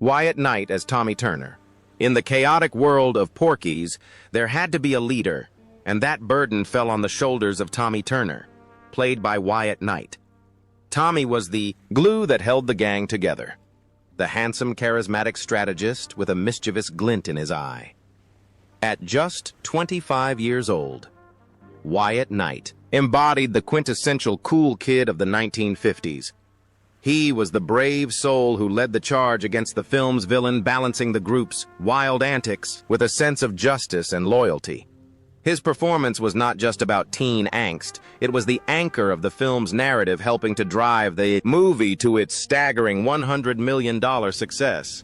Wyatt Knight as Tommy Turner. In the chaotic world of Porky's, there had to be a leader, and that burden fell on the shoulders of Tommy Turner, played by Wyatt Knight. Tommy was the glue that held the gang together, the handsome, charismatic strategist with a mischievous glint in his eye. At just 25 years old, Wyatt Knight embodied the quintessential cool kid of the 1950s. He was the brave soul who led the charge against the film's villain, balancing the group's wild antics with a sense of justice and loyalty. His performance was not just about teen angst, it was the anchor of the film's narrative, helping to drive the movie to its staggering $100 million success.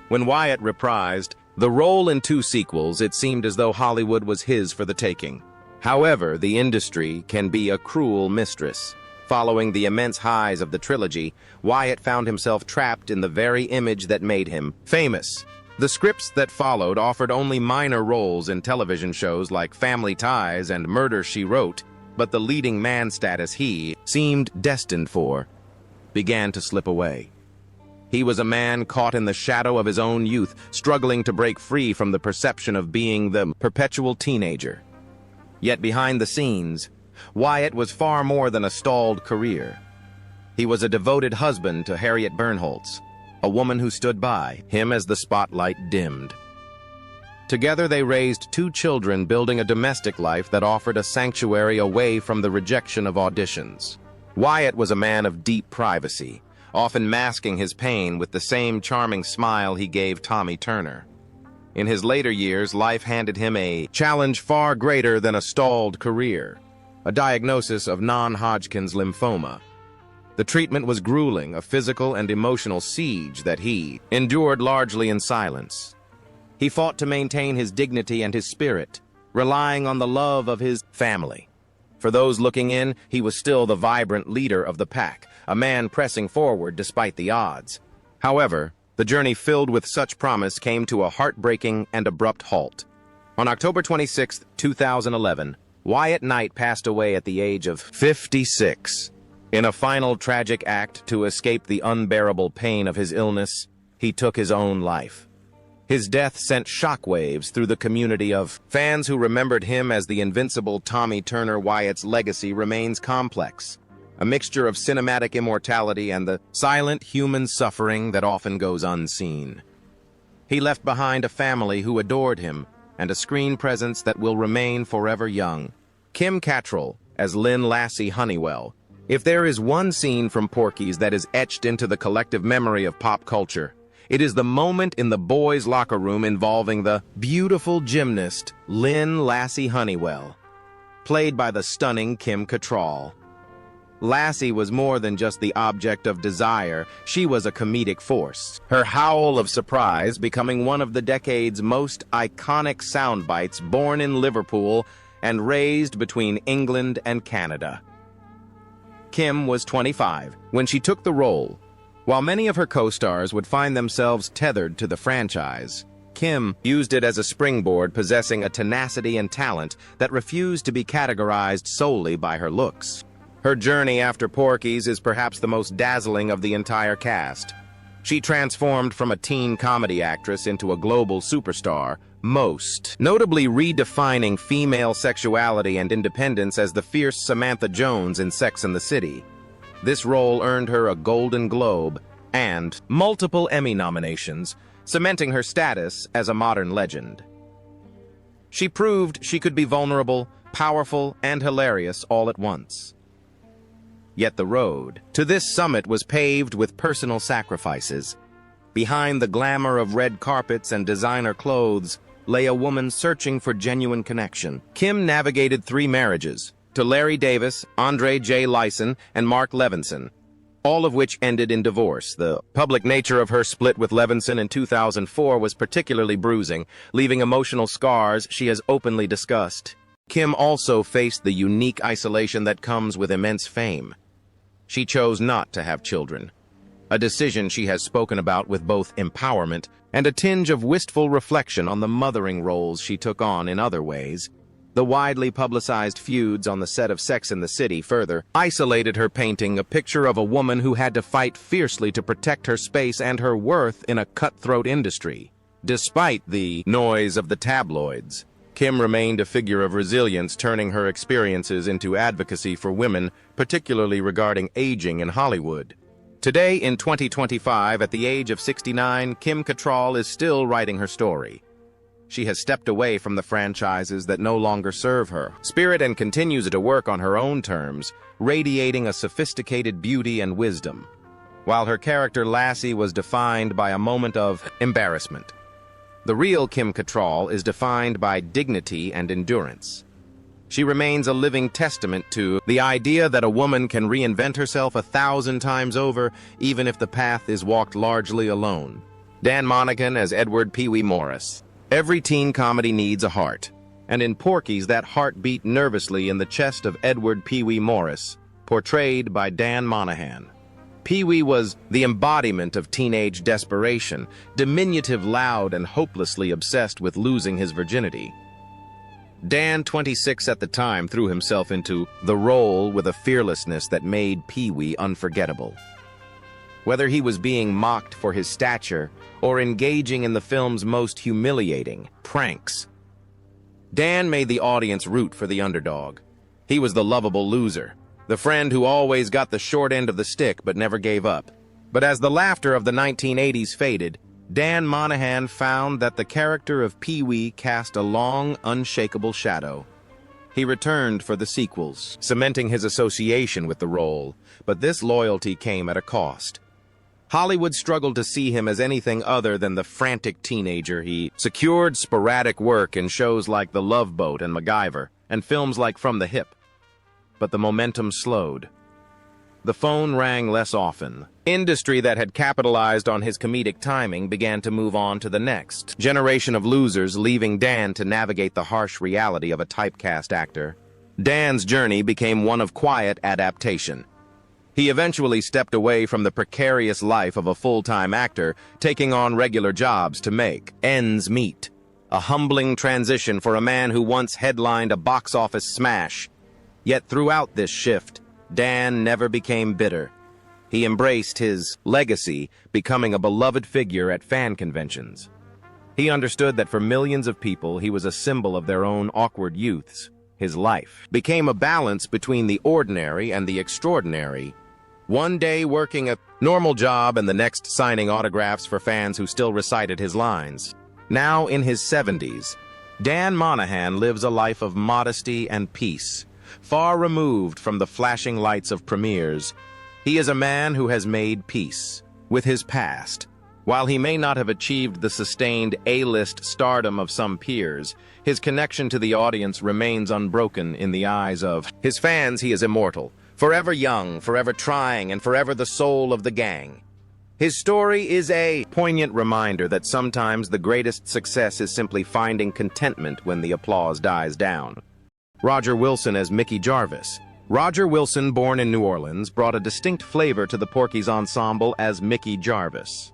When Wyatt reprised the role in 2 sequels, it seemed as though Hollywood was his for the taking. However, the industry can be a cruel mistress. Following the immense highs of the trilogy, Wyatt found himself trapped in the very image that made him famous. The scripts that followed offered only minor roles in television shows like Family Ties and Murder, She Wrote, but the leading man status he seemed destined for began to slip away. He was a man caught in the shadow of his own youth, struggling to break free from the perception of being the perpetual teenager. Yet behind the scenes, Wyatt was far more than a stalled career. He was a devoted husband to Harriet Bernholtz, a woman who stood by him as the spotlight dimmed. Together they raised 2 children, building a domestic life that offered a sanctuary away from the rejection of auditions. Wyatt was a man of deep privacy, often masking his pain with the same charming smile he gave Tommy Turner. In his later years, life handed him a challenge far greater than a stalled career, a diagnosis of non-Hodgkin's lymphoma. The treatment was grueling, a physical and emotional siege that he endured largely in silence. He fought to maintain his dignity and his spirit, relying on the love of his family. For those looking in, he was still the vibrant leader of the pack, a man pressing forward despite the odds. However, the journey filled with such promise came to a heartbreaking and abrupt halt. On October 26, 2011, Wyatt Knight passed away at the age of 56. In a final tragic act to escape the unbearable pain of his illness, he took his own life. His death sent shockwaves through the community of fans who remembered him as the invincible Tommy Turner. Wyatt's legacy remains complex, a mixture of cinematic immortality and the silent human suffering that often goes unseen. He left behind a family who adored him and a screen presence that will remain forever young. Kim Cattrall as Lynn Lassie Honeywell. If there is one scene from Porky's that is etched into the collective memory of pop culture, it is the moment in the boys' locker room involving the beautiful gymnast Lynn Lassie Honeywell, played by the stunning Kim Cattrall. Lassie was more than just the object of desire, she was a comedic force, her howl of surprise becoming one of the decade's most iconic soundbites, born in Liverpool and raised between England and Canada. Kim was 25 when she took the role. While many of her co-stars would find themselves tethered to the franchise, Kim used it as a springboard, possessing a tenacity and talent that refused to be categorized solely by her looks. Her journey after Porky's is perhaps the most dazzling of the entire cast. She transformed from a teen comedy actress into a global superstar, most notably redefining female sexuality and independence as the fierce Samantha Jones in Sex and the City. This role earned her a Golden Globe and multiple Emmy nominations, cementing her status as a modern legend. She proved she could be vulnerable, powerful, and hilarious all at once. Yet the road to this summit was paved with personal sacrifices. Behind the glamour of red carpets and designer clothes lay a woman searching for genuine connection. Kim navigated 3 marriages, to Larry Davis, Andre J. Lyson, and Mark Levinson, all of which ended in divorce. The public nature of her split with Levinson in 2004 was particularly bruising, leaving emotional scars she has openly discussed. Kim also faced the unique isolation that comes with immense fame. She chose not to have children, a decision she has spoken about with both empowerment and a tinge of wistful reflection on the mothering roles she took on in other ways. The widely publicized feuds on the set of Sex and the City further isolated her, painting a picture of a woman who had to fight fiercely to protect her space and her worth in a cutthroat industry. Despite the noise of the tabloids, Kim remained a figure of resilience, turning her experiences into advocacy for women, particularly regarding aging in Hollywood. Today, in 2025, at the age of 69, Kim Cattrall is still writing her story. She has stepped away from the franchises that no longer serve her spirit and continues to work on her own terms, radiating a sophisticated beauty and wisdom. While her character Lassie was defined by a moment of embarrassment, the real Kim Cattrall is defined by dignity and endurance. She remains a living testament to the idea that a woman can reinvent herself 1,000 times over, even if the path is walked largely alone. Dan Monaghan as Edward Pee Wee Morris. Every teen comedy needs a heart, and in Porky's that heart beat nervously in the chest of Edward Pee Wee Morris, portrayed by Dan Monaghan. Pee Wee was the embodiment of teenage desperation, diminutive, loud, and hopelessly obsessed with losing his virginity. Dan, 26 at the time, threw himself into the role with a fearlessness that made Pee Wee unforgettable. Whether he was being mocked for his stature or engaging in the film's most humiliating pranks, Dan made the audience root for the underdog. He was the lovable loser, the friend who always got the short end of the stick but never gave up. But as the laughter of the 1980s faded, Dan Monaghan found that the character of Pee Wee cast a long, unshakable shadow. He returned for the sequels, cementing his association with the role, but this loyalty came at a cost. Hollywood struggled to see him as anything other than the frantic teenager. He secured sporadic work in shows like The Love Boat and MacGyver, and films like From the Hip. But the momentum slowed. The phone rang less often. Industry that had capitalized on his comedic timing began to move on to the next generation of losers, leaving Dan to navigate the harsh reality of a typecast actor. Dan's journey became one of quiet adaptation. He eventually stepped away from the precarious life of a full-time actor, taking on regular jobs to make ends meet. A humbling transition for a man who once headlined a box office smash. Yet throughout this shift, Dan never became bitter. He embraced his legacy, becoming a beloved figure at fan conventions. He understood that for millions of people, he was a symbol of their own awkward youths. His life became a balance between the ordinary and the extraordinary. One day working a normal job and the next signing autographs for fans who still recited his lines. Now in his 70s, Dan Monaghan lives a life of modesty and peace, far removed from the flashing lights of premieres. He is a man who has made peace with his past. While he may not have achieved the sustained A-list stardom of some peers, his connection to the audience remains unbroken in the eyes of his fans. He is immortal, forever young, forever trying, and forever the soul of the gang. His story is a poignant reminder that sometimes the greatest success is simply finding contentment when the applause dies down. Roger Wilson as Mickey Jarvis. Roger Wilson, born in New Orleans, brought a distinct flavor to the Porky's ensemble as Mickey Jarvis.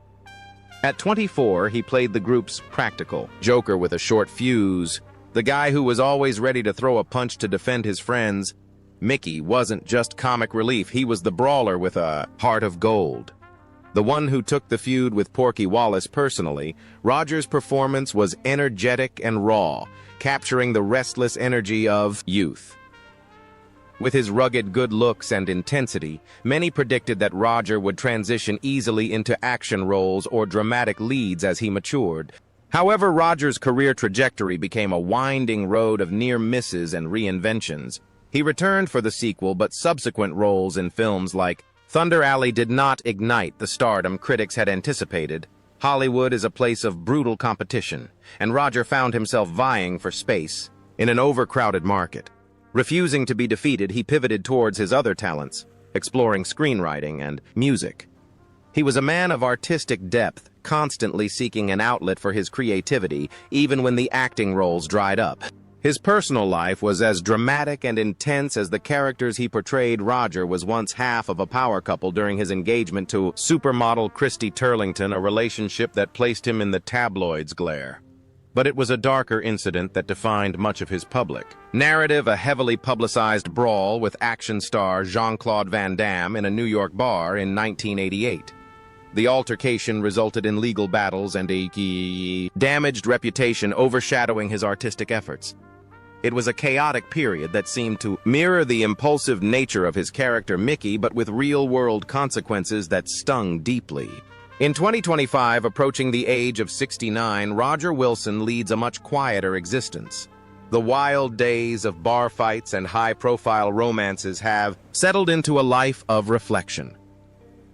At 24, he played the group's practical joker with a short fuse, the guy who was always ready to throw a punch to defend his friends. Mickey wasn't just comic relief, he was the brawler with a heart of gold. The one who took the feud with Porky Wallace personally, Roger's performance was energetic and raw, capturing the restless energy of youth. With his rugged good looks and intensity, many predicted that Roger would transition easily into action roles or dramatic leads as he matured. However, Roger's career trajectory became a winding road of near misses and reinventions. He returned for the sequel, but subsequent roles in films like Thunder Alley did not ignite the stardom critics had anticipated. Hollywood is a place of brutal competition, and Roger found himself vying for space in an overcrowded market. Refusing to be defeated, he pivoted towards his other talents, exploring screenwriting and music. He was a man of artistic depth, constantly seeking an outlet for his creativity, even when the acting roles dried up. His personal life was as dramatic and intense as the characters he portrayed. Roger was once half of a power couple during his engagement to supermodel Christy Turlington, a relationship that placed him in the tabloids' glare. but it was a darker incident that defined much of his public narrative, a heavily publicized brawl with action star Jean-Claude Van Damme in a New York bar in 1988. The altercation resulted in legal battles and a damaged reputation overshadowing his artistic efforts. It was a chaotic period that seemed to mirror the impulsive nature of his character Mickey, but with real-world consequences that stung deeply. In 2025, approaching the age of 69, Roger Wilson leads a much quieter existence. The wild days of bar fights and high-profile romances have settled into a life of reflection.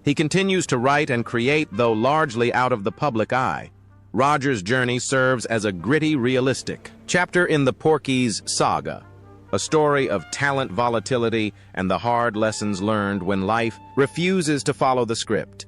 He continues to write and create, though largely out of the public eye. Roger's journey serves as a gritty, realistic chapter in the Porky's saga, a story of talent, volatility, and the hard lessons learned when life refuses to follow the script.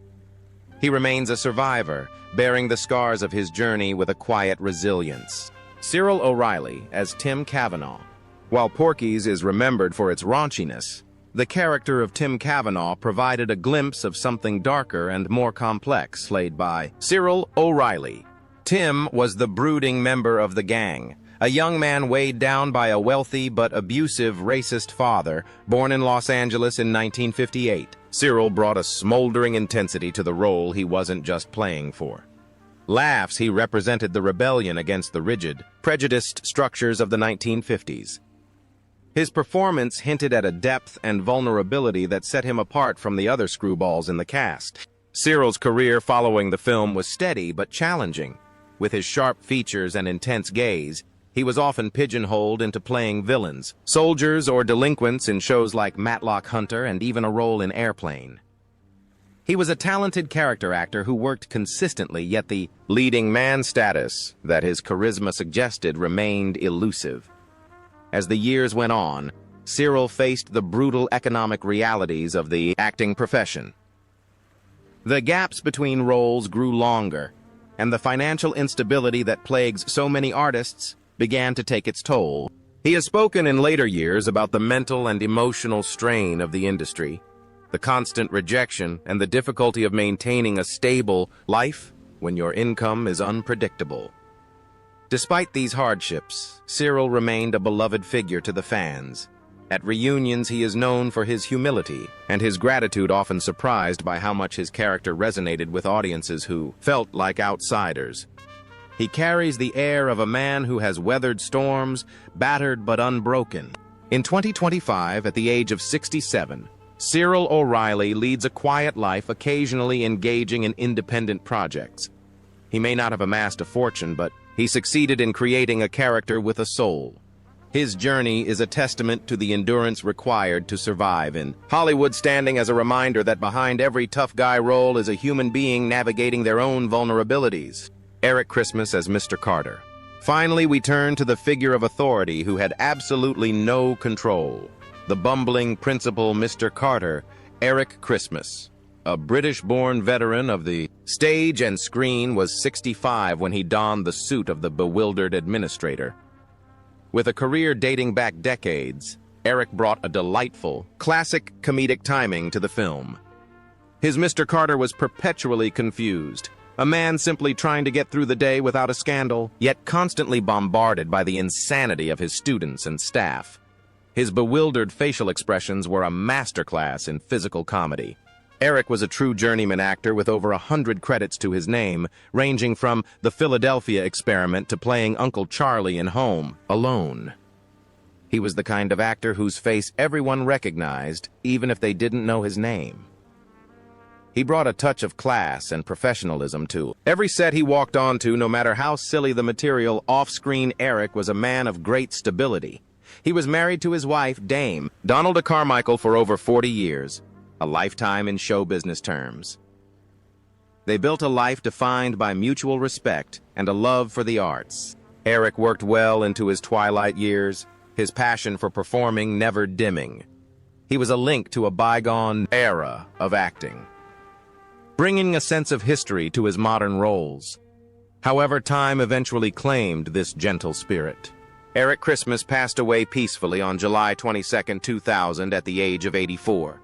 He remains a survivor, bearing the scars of his journey with a quiet resilience. Cyril O'Reilly as Tim Cavanaugh. While Porky's is remembered for its raunchiness, the character of Tim Cavanaugh provided a glimpse of something darker and more complex, played by Cyril O'Reilly. Tim was the brooding member of the gang, a young man weighed down by a wealthy but abusive racist father, born in Los Angeles in 1958. Cyril brought a smoldering intensity to the role he wasn't just playing for. Laughs, he represented the rebellion against the rigid, prejudiced structures of the 1950s. His performance hinted at a depth and vulnerability that set him apart from the other screwballs in the cast. Cyril's career following the film was steady but challenging. With his sharp features and intense gaze, he was often pigeonholed into playing villains, soldiers, or delinquents in shows like Matlock Hunter and even a role in Airplane. He was a talented character actor who worked consistently, yet the leading man status that his charisma suggested remained elusive. As the years went on, Cyril faced the brutal economic realities of the acting profession. The gaps between roles grew longer, and the financial instability that plagues so many artists began to take its toll. He has spoken in later years about the mental and emotional strain of the industry, the constant rejection, and the difficulty of maintaining a stable life when your income is unpredictable. Despite these hardships, Cyril remained a beloved figure to the fans. At reunions, he is known for his humility, and his gratitude often surprised by how much his character resonated with audiences who felt like outsiders. He carries the air of a man who has weathered storms, battered but unbroken. In 2025, at the age of 67, Cyril O'Reilly leads a quiet life, occasionally engaging in independent projects. He may not have amassed a fortune, but he succeeded in creating a character with a soul. His journey is a testament to the endurance required to survive in Hollywood, standing as a reminder that behind every tough guy role is a human being navigating their own vulnerabilities. Eric Christmas as Mr. Carter. Finally, we turn to the figure of authority who had absolutely no control. The bumbling principal Mr. Carter, Eric Christmas. A British-born veteran of the stage and screen, was 65 when he donned the suit of the bewildered administrator. With a career dating back decades, Eric brought a delightful, classic comedic timing to the film. His Mr. Carter was perpetually confused, a man simply trying to get through the day without a scandal, yet constantly bombarded by the insanity of his students and staff. His bewildered facial expressions were a masterclass in physical comedy. Eric was a true journeyman actor with over 100 credits to his name, ranging from The Philadelphia Experiment to playing Uncle Charlie in Home Alone. He was the kind of actor whose face everyone recognized, even if they didn't know his name. He brought a touch of class and professionalism to every set he walked onto. No matter how silly the material, off-screen Eric was a man of great stability. He was married to his wife, Dame Donalda Carmichael, for over 40 years. A lifetime in show business terms. They built a life defined by mutual respect and a love for the arts. Eric worked well into his twilight years, his passion for performing never dimming. He was a link to a bygone era of acting, bringing a sense of history to his modern roles. However, time eventually claimed this gentle spirit. Eric Christmas passed away peacefully on July 22, 2000, at the age of 84.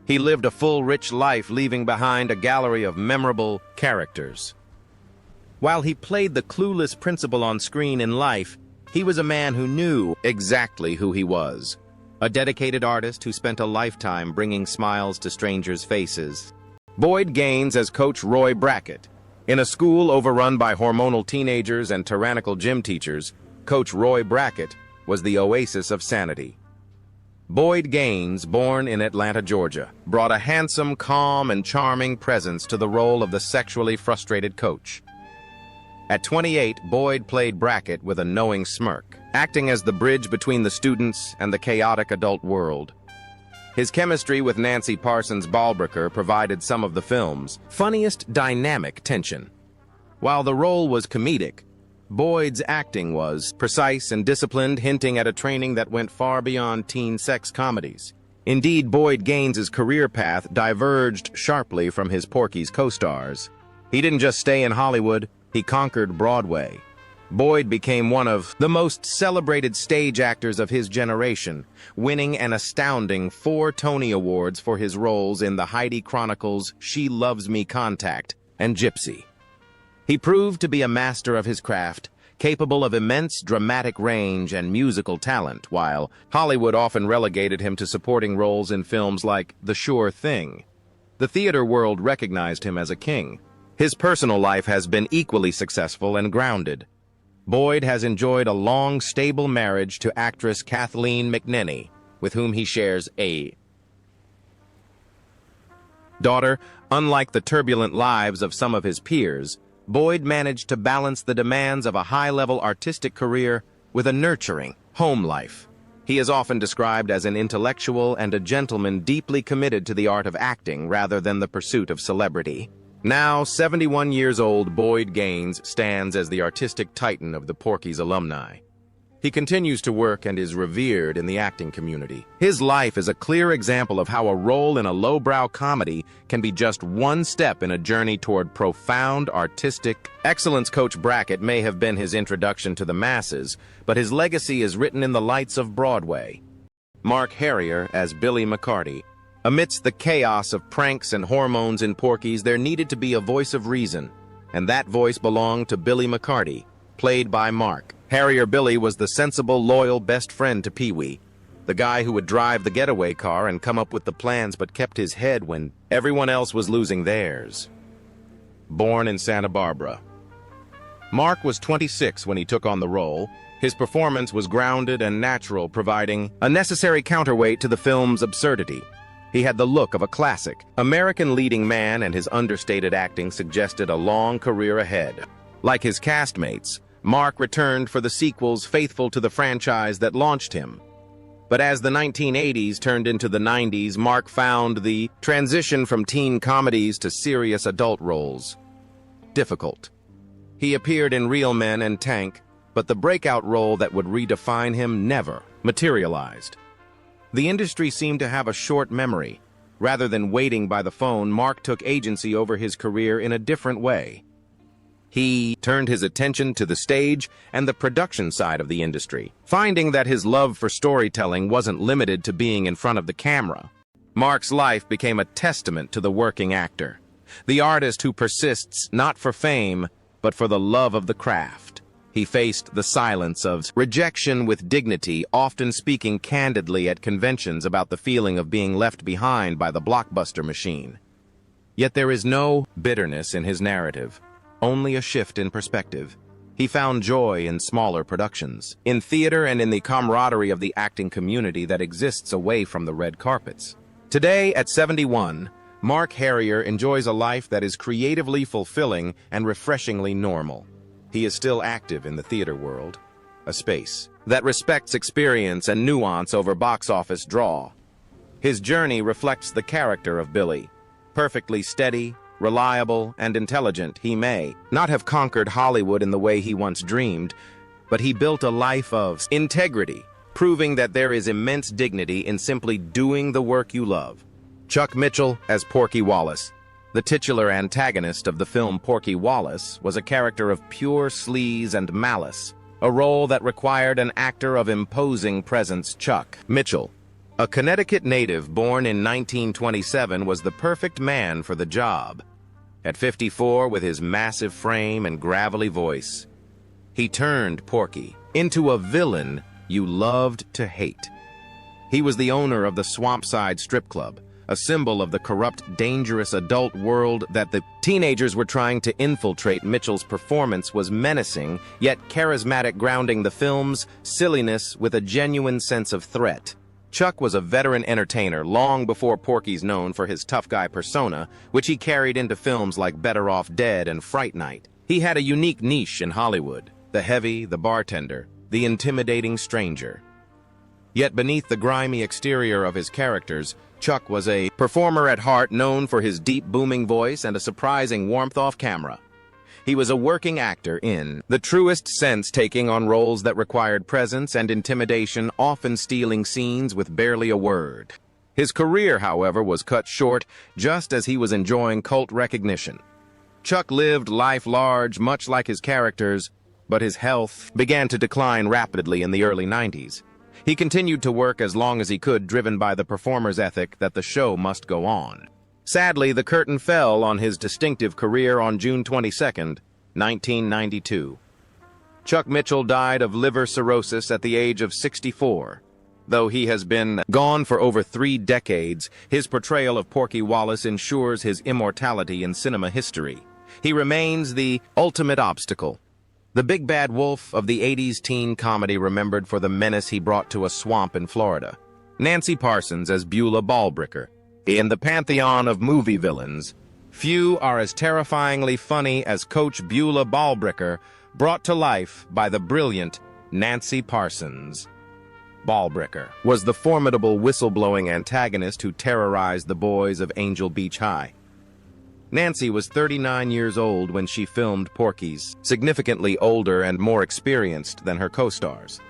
He lived a full, rich life, leaving behind a gallery of memorable characters. While he played the clueless principal on screen in life, he was a man who knew exactly who he was. A dedicated artist who spent a lifetime bringing smiles to strangers' faces. Boyd Gaines as Coach Roy Brackett. In a school overrun by hormonal teenagers and tyrannical gym teachers, Coach Roy Brackett was the oasis of sanity. Boyd Gaines, born in Atlanta, Georgia, brought a handsome, calm, and charming presence to the role of the sexually frustrated coach. At 28, Boyd played Brackett with a knowing smirk, acting as the bridge between the students and the chaotic adult world. His chemistry with Nancy Parsons Balbricker provided some of the film's funniest dynamic tension. While the role was comedic, Boyd's acting was precise and disciplined, hinting at a training that went far beyond teen sex comedies. Indeed, Boyd Gaines's career path diverged sharply from his Porky's co-stars. He didn't just stay in Hollywood, he conquered Broadway. Boyd became one of the most celebrated stage actors of his generation, winning an astounding 4 Tony Awards for his roles in the Heidi Chronicles' She Loves Me Contact and Gypsy. He proved to be a master of his craft, capable of immense dramatic range and musical talent, while Hollywood often relegated him to supporting roles in films like The Sure Thing. The theater world recognized him as a king. His personal life has been equally successful and grounded. Boyd has enjoyed a long, stable marriage to actress Kathleen McNenny, with whom he shares a daughter. Unlike the turbulent lives of some of his peers, Boyd managed to balance the demands of a high-level artistic career with a nurturing home life. He is often described as an intellectual and a gentleman deeply committed to the art of acting rather than the pursuit of celebrity. Now 71 years old, Boyd Gaines stands as the artistic titan of the Porky's alumni. He continues to work and is revered in the acting community. His life is a clear example of how a role in a lowbrow comedy can be just one step in a journey toward profound artistic excellence. Coach Brackett may have been his introduction to the masses, but his legacy is written in the lights of Broadway. Mark Harrier as Billy McCarty. Amidst the chaos of pranks and hormones in Porky's, there needed to be a voice of reason, and that voice belonged to Billy McCarty, played by Mark Harrier. Billy was the sensible, loyal best friend to Pee-wee, the guy who would drive the getaway car and come up with the plans but kept his head when everyone else was losing theirs. Born in Santa Barbara, Mark was 26 when he took on the role. His performance was grounded and natural, providing a necessary counterweight to the film's absurdity. He had the look of a classic American leading man, and his understated acting suggested a long career ahead. Like his castmates, Mark returned for the sequels, faithful to the franchise that launched him. But as the 1980s turned into the 90s, Mark found the transition from teen comedies to serious adult roles difficult. He appeared in Real Men and Tank, but the breakout role that would redefine him never materialized. The industry seemed to have a short memory. Rather than waiting by the phone, Mark took agency over his career in a different way. He turned his attention to the stage and the production side of the industry, finding that his love for storytelling wasn't limited to being in front of the camera. Mark's life became a testament to the working actor, the artist who persists not for fame, but for the love of the craft. He faced the silence of rejection with dignity, often speaking candidly at conventions about the feeling of being left behind by the blockbuster machine. Yet there is no bitterness in his narrative, only a shift in perspective. He found joy in smaller productions, in theater, and in the camaraderie of the acting community that exists away from the red carpets. Today, at 71, Mark Harrier enjoys a life that is creatively fulfilling and refreshingly normal. He is still active in the theater world, a space that respects experience and nuance over box office draw. His journey reflects the character of Billy. Perfectly steady, reliable, and intelligent, he may not have conquered Hollywood in the way he once dreamed, but he built a life of integrity, proving that there is immense dignity in simply doing the work you love. Chuck Mitchell as Porky Wallace. The titular antagonist of the film Porky Wallace was a character of pure sleaze and malice, a role that required an actor of imposing presence. Chuck Mitchell, a Connecticut native born in 1927, was the perfect man for the job. At 54, with his massive frame and gravelly voice, he turned Porky into a villain you loved to hate. He was the owner of the Swampside Strip Club, a symbol of the corrupt, dangerous adult world that the teenagers were trying to infiltrate. Mitchell's performance was menacing, yet charismatic, grounding the film's silliness with a genuine sense of threat. Chuck was a veteran entertainer long before Porky's known for his tough guy persona, which he carried into films like Better Off Dead and Fright Night. He had a unique niche in Hollywood: the heavy, the bartender, the intimidating stranger. Yet beneath the grimy exterior of his characters, Chuck was a performer at heart, known for his deep, booming voice and a surprising warmth off camera. He was a working actor in the truest sense, taking on roles that required presence and intimidation, often stealing scenes with barely a word. His career, however, was cut short just as he was enjoying cult recognition. Chuck lived life large, much like his characters, but his health began to decline rapidly in the early 90s. He continued to work as long as he could, driven by the performer's ethic that the show must go on. Sadly, the curtain fell on his distinctive career on June 22, 1992. Chuck Mitchell died of liver cirrhosis at the age of 64. Though he has been gone for over 3 decades, his portrayal of Porky Wallace ensures his immortality in cinema history. He remains the ultimate obstacle, the big bad wolf of the 80s teen comedy, remembered for the menace he brought to a swamp in Florida. Nancy Parsons as Beulah Ballbricker. In the pantheon of movie villains, few are as terrifyingly funny as Coach Beulah Ballbricker, brought to life by the brilliant Nancy Parsons. Ballbricker was the formidable whistleblowing antagonist who terrorized the boys of Angel Beach High. Nancy was 39 years old when she filmed Porky's, significantly older and more experienced than her co-stars.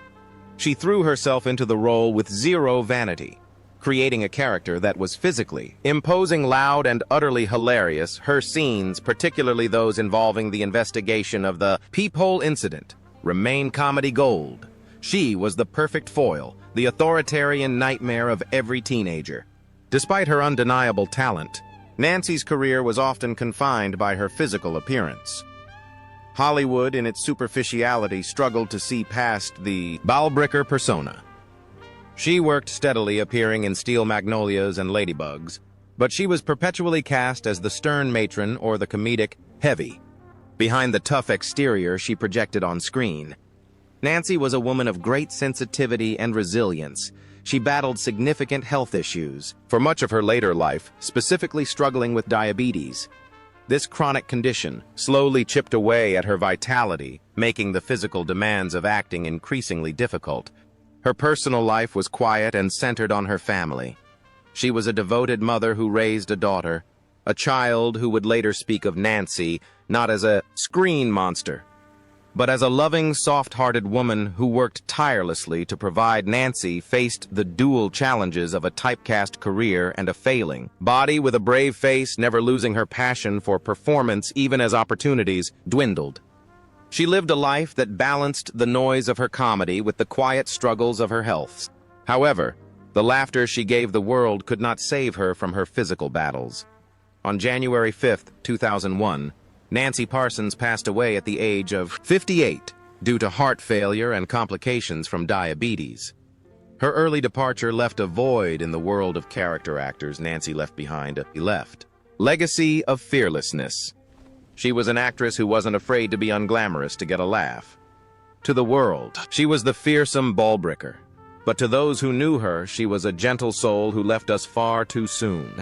She threw herself into the role with zero vanity, creating a character that was physically imposing, loud, and utterly hilarious. Her scenes, particularly those involving the investigation of the peephole incident, remain comedy gold. She was the perfect foil, the authoritarian nightmare of every teenager. Despite her undeniable talent, Nancy's career was often confined by her physical appearance. Hollywood, in its superficiality, struggled to see past the Ballbricker persona. She worked steadily, appearing in Steel Magnolias and Ladybugs, but she was perpetually cast as the stern matron or the comedic heavy. Behind the tough exterior she projected on screen, Nancy was a woman of great sensitivity and resilience. She battled significant health issues for much of her later life, specifically struggling with diabetes. This chronic condition slowly chipped away at her vitality, making the physical demands of acting increasingly difficult. Her personal life was quiet and centered on her family. She was a devoted mother who raised a daughter, a child who would later speak of Nancy not as a screen monster, but as a loving, soft-hearted woman who worked tirelessly to provide. Nancy faced the dual challenges of a typecast career and a failing body with a brave face, never losing her passion for performance even as opportunities dwindled. She lived a life that balanced the noise of her comedy with the quiet struggles of her health. However, the laughter she gave the world could not save her from her physical battles. On January 5, 2001, Nancy Parsons passed away at the age of 58 due to heart failure and complications from diabetes. Her early departure left a void in the world of character actors. Nancy left behind a legacy of fearlessness. She was an actress who wasn't afraid to be unglamorous to get a laugh. To the world, she was the fearsome Ballbricker. But to those who knew her, she was a gentle soul who left us far too soon.